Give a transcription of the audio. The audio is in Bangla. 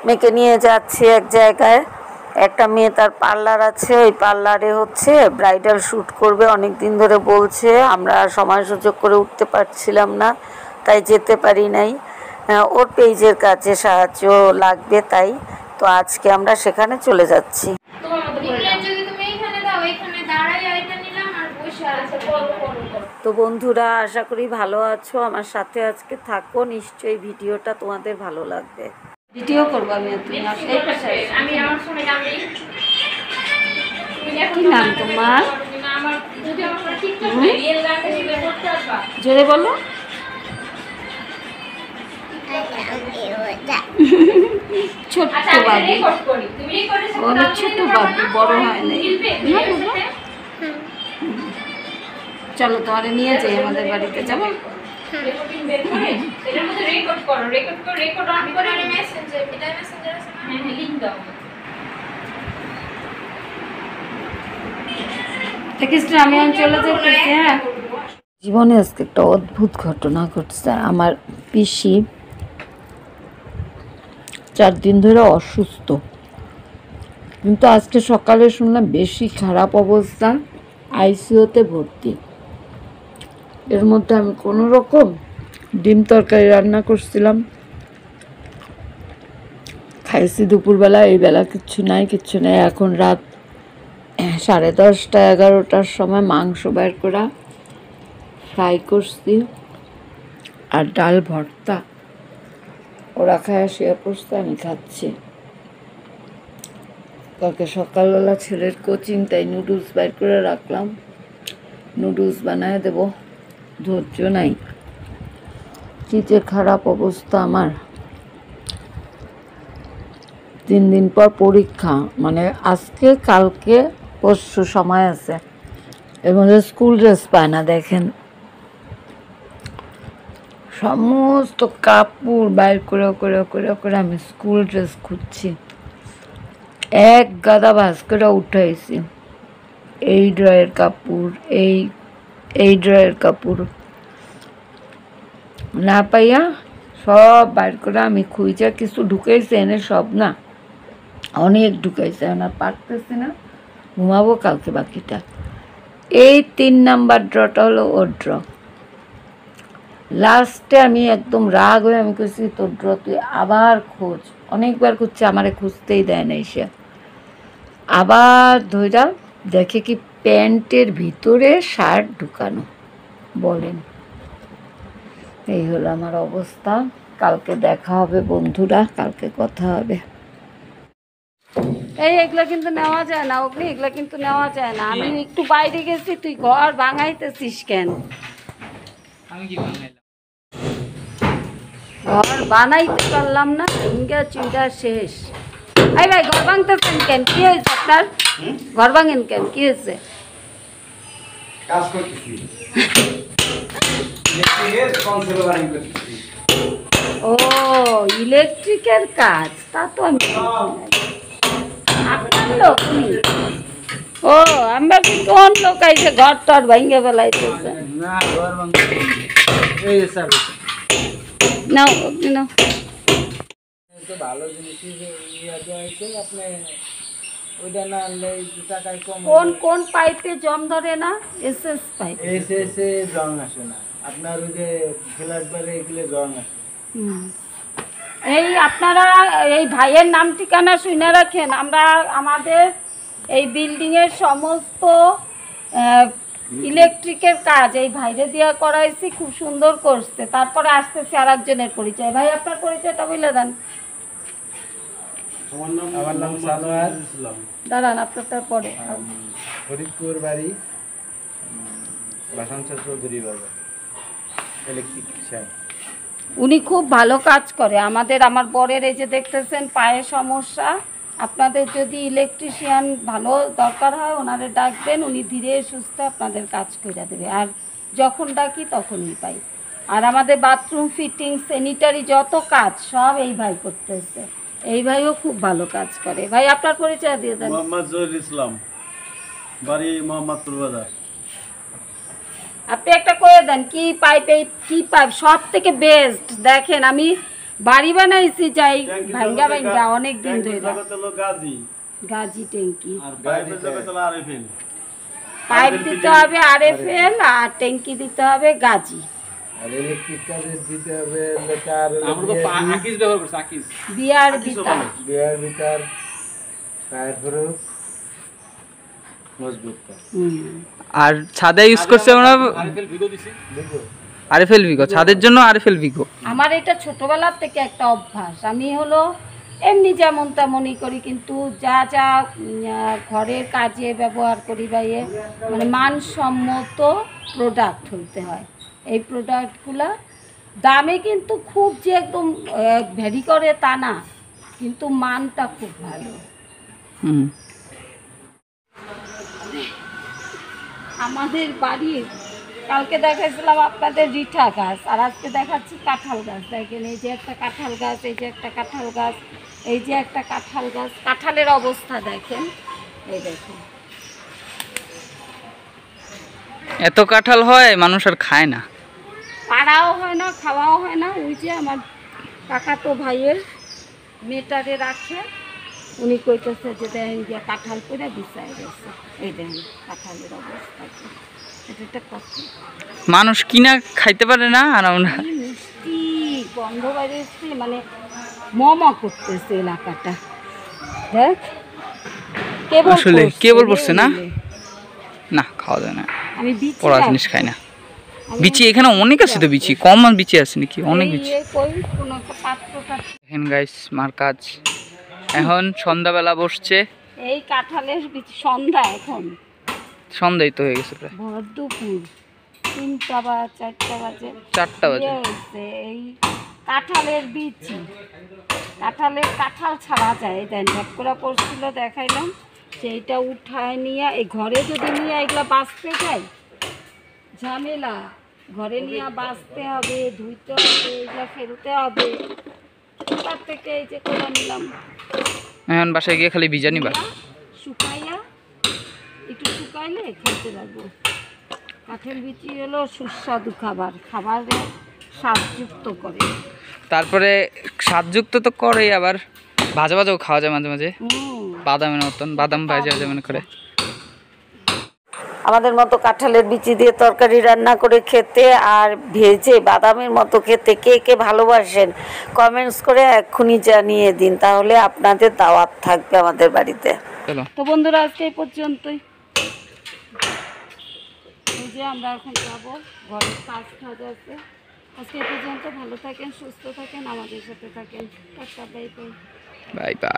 মেয়েকে নিয়ে যাচ্ছি এক জায়গায়। একটা মেয়ে তার পার্লার আছে, ওই পার্লারে হচ্ছে ব্রাইডাল শ্যুট করবে, অনেক দিন ধরে বলছে। আমরা সময় সুযোগ করে উঠতে পারছিলাম না, তাই যেতে পারি নাই। ওর পেজের কাছে সাহায্য লাগবে, তাই তো আজকে আমরা সেখানে চলে যাচ্ছি। তো বন্ধুরা, আশা করি ভালো আছো, আমার সাথে আজকে থাকো, নিশ্চয়ই ভিডিওটা তোমাদের ভালো লাগবে। ভিডিও করবো আমি, তুমি কি নাম তোমার? জোরে বলো। ছোট্ট বাবু, ছোট্ট বাবু, বড় হয় নাই। চলো তোমারে নিয়ে যাই আমাদের বাড়িতে, যাবো। আমি চলে যেতেছি। হ্যাঁ, জীবনে আজকে একটা অদ্ভুত ঘটনা ঘটছে। আমার পিসি 4 দিন ধরে অসুস্থ, কিন্তু আজকে সকালে শুনলাম বেশি খারাপ অবস্থা, আইসিইউতে ভর্তি। এর মধ্যে আমি কোনো রকম ডিম তরকারি রান্না করছিলাম, খাইছি দুপুরবেলা। এই বেলা কিচ্ছু নাই। এখন রাত 10:30 11টার সময় মাংস বের করা ফ্রাই করছি আর ডাল ভর্তা। ওরা খায় শুয়ে পড়ছে, আমি খাচ্ছি। কালকে সকালবেলা ছেলের কোচিং, তাই নুডলস বের করে রাখলাম, নুডলস বানায় দেব। ধৈর্য নাই, কি যে খারাপ অবস্থা আমার। 3 দিন পর পরীক্ষা, মানে আজকে কালকে পরশু সময় আছে। এর মধ্যে স্কুল ড্রেস পায় না। দেখেন, সমস্ত কাপড় বাইর করে আমি স্কুল ড্রেস খুঁজছি। এক গাদা ভাঁজ করে উঠাইছি, এই ড্রয়ের কাপড়, এই ড্রয়ের কাপড় না পাইয়া সব বাইর করে আমি খুঁজা কিছু ঢুকাইছি, এনে সব না, অনেক ঢুকাইছে। এখন আর পারতেছি না, ঘুমাবো কালকে বাকিটা। এই 3 নাম্বার ড্রটা হলো ওর ড্র। লাস্টে আমি একদম রাগ হয়ে আমি কইছি, তোর ড্র তুই আবার খোঁজ। অনেকবার খুঁজছে, আমারে খুঁজতেই দেয় না। এসে আবার ধইরা দেখে কি প্যান্টের ভিতরে শার্ট ঢুকানো। বলেন, এই হলো আমার অবস্থা। কালকে দেখা হবে বন্ধুরা, কালকে কথা হবে। এগুলো কিন্তু নেওয়া যায় না অগ্নি, এগুলো কিন্তু নেওয়া যায় না। আমি একটু বাইরে গেছি, তুই ঘর ভাঙাইতেছিস কেন? ঘর বানাইতে পারলাম না, চিন্তা চিন্তা শেষ। এই ভাই, ঘর ভাঙতেছেন কেন? কি হয়েছে আপনার? ঘর ভাঙেন কেন? কি হয়েছে? ও, ইলেকট্রিকের কাজ। তা তো আমি আপনার লোক। ও, আমরা কি কোন লোক আইছে ঘর টর ভাঙে ফেলাইতেছে? নাও নাও, কোন কোন পাইপে জং ধরে না? SS pipe. এসএস এ জং আসে না, আপনার ওই যে ফ্ল্যাট বারে এগুলো জং আসে। এই আপনারা এই ভাইয়ের নাম ঠিকানা শুনে রাখেন। আমরা আমাদের এই বিল্ডিংয়ের সমস্ত ইলেকট্রিকের কাজ এই ভাইরে দিয়া করাইছি, খুব সুন্দর করছে। তারপরে আসতেছে আর একজনের পরিচয়। ভাই, আপনার পরিচয়টা বলে দেন। আমার নাম সানোয়ার। দাঁড়ান, আপনারটা পরে। ফরিদপুর বাড়ি, বাসানচর চৌধুরী বাজার, ইলেকট্রিশিয়ান। উনি খুব ভালো কাজ করে আমাদের। আমার বরের এই যে দেখতেছেন পায়ে সমস্যা, আপনাদের যদি ইলেকট্রিশিয়ান ভালো দরকার হয় ওনারে ডাকবেন, উনি ধীরে সুস্থে আপনাদের কাজ করে দেবে। আর যখন ডাকি তখনই পাই। আর আমাদের বাথরুম ফিটিং, স্যানিটারি যত কাজ সব এই ভাই করতেছে। এই ভাইও খুব ভালো কাজ করে। ভাই, আপনার পরিচয় দিয়ে দেন। মোহাম্মদ জহিরুল ইসলাম, বাড়ি মোহাম্মদপুর বাজার। আপনি একটা করে দেন, কি পাইপ? এই কি পাইপ সব থেকে বেস্ট। দেখেন, আমি বাড়ি বানাইছি যাই ভাঙ্গা ভাঙ্গা অনেক দিন ধরে। গাজি ট্যাঙ্কি, পাইপ দিতে হবে আরএফএল আর ট্যাঙ্কি দিতে হবে গাজি। আর ইলেকট্রিক কারেন্ট দিতে হবে লেটার আমরা তো আকিস ব্যবহার করছি, আকিস বিয়ার বিটা ফায়ার প্রুফ মজবুত। আর ছাদে ইউজ করছে আমরা আরএফএল ভিগো দিছি, আরএফএল ভিগো, ছাদের জন্য আরএফএল ভিগো। আমার এটা ছোটবেলার থেকে একটা অভ্যাস, আমি হলো এমনি যেমন তেমনই করি, কিন্তু যা যা ঘরের কাজে ব্যবহার করি বা মানে মানসম্মত প্রোডাক্ট হইতে হয়। এই প্রোডাক্টগুলো দামে কিন্তু খুব যে একদম ভ্যারি করে তা না, কিন্তু মানটা খুব ভালো। আমাদের বাড়ির কালকে দেখাচ্ছিলাম আপনাদের রিঠা গাছ, আর আজকে দেখাচ্ছি কাঁঠাল গাছ। দেখেন এই যে একটা কাঁঠাল গাছ, এই যে একটা কাঁঠাল গাছ, এই যে একটা কাঁঠাল গাছ। কাঁঠালের অবস্থা দেখেন, এই দেখেন। এত কাঁঠাল হয় মানুষ আর খায় না, পাড়াও হয় না, খাওয়াও হয় না। ওই যে আমার কাকাতো ভাইয়ের মেটারে রাখে, উনি কইতেছে যে দেখেন গিয়া কাঁঠাল করে বিছায় গেছে। এই দেখেন কাঁঠালের অবস্থা, এটা কত মানুষ কিনা খাইতে পারে না। আর আমরা মিষ্টি গন্ধ বাইরেছে, মানে মমা করতেছে এলাকাটা। দেখ আসলে কেবল পড়ছে না, না খাওয়া যায় না, আমি বিচি পড়া জিনিস খাই না। বিচি এখানে অনেক আছে তো, বিচি কম আর বিচি আছে নাকি? অনেক বিচি। দেখেন গাইস মার কাজ এখন সন্ধ্যাবেলা বসছে। এই কাঁঠালের বিচি সন্ধ্যা, এখন সন্ধ্যাই তো হয়ে গেছে প্রায়, ভর দুপুর 3টা বা 4টা বাজে, 4টা বাজে। এই কাঁঠালের বিচি, কাঁঠাল ছাড়া যায়। দেন ঢাকুরা পড়ছিল দেখাইলাম, সেইটা উঠায় নিয়ে এই ঘরে যদি নিয়ে এগুলো বাঁচতে যায় ঝামেলা, ঘরে নিয়ে বাঁচতে হবে, ধুইতে হবে, এগুলো ফেরুতে হবে। তার থেকে এই যে করে নিলাম, এখন বাসায় গিয়ে খালি ভিজা নিবা, শুকাইয়া একটু শুকাইলে খেতে লাগবো। কাঠের বিচি হলো সুস্বাদু খাবার, খাবারে স্বাদযুক্ত করে। তারপরে স্বাদযুক্ত তো করে, আবার ভাজা ভাজাও খাওয়া যায় মাঝে মাঝে, বাদামের মতন, বাদাম ভাজা ভাজা মনে করে। আমাদের মতো কাঁঠালের বিচি দিয়ে তরকারি রান্না করে খেতে আর ভেজে বাদামের মতো খেতে কে কে ভালোবাসেন কমেন্টস করে এক্ষুনি জানিয়ে দিন, তাহলে আপনাদের দাওয়াত থাকবে আমাদের বাড়িতে। তো বন্ধুরা আজকে এই পর্যন্তই। এই যে আমরা এখন যাবো, ঘরের কাজ টাজ আছে। আজকে এই পর্যন্ত, ভালো থাকেন, সুস্থ থাকেন, আমাদের সাথে থাকেন। Tata, bye bye. Bye bye.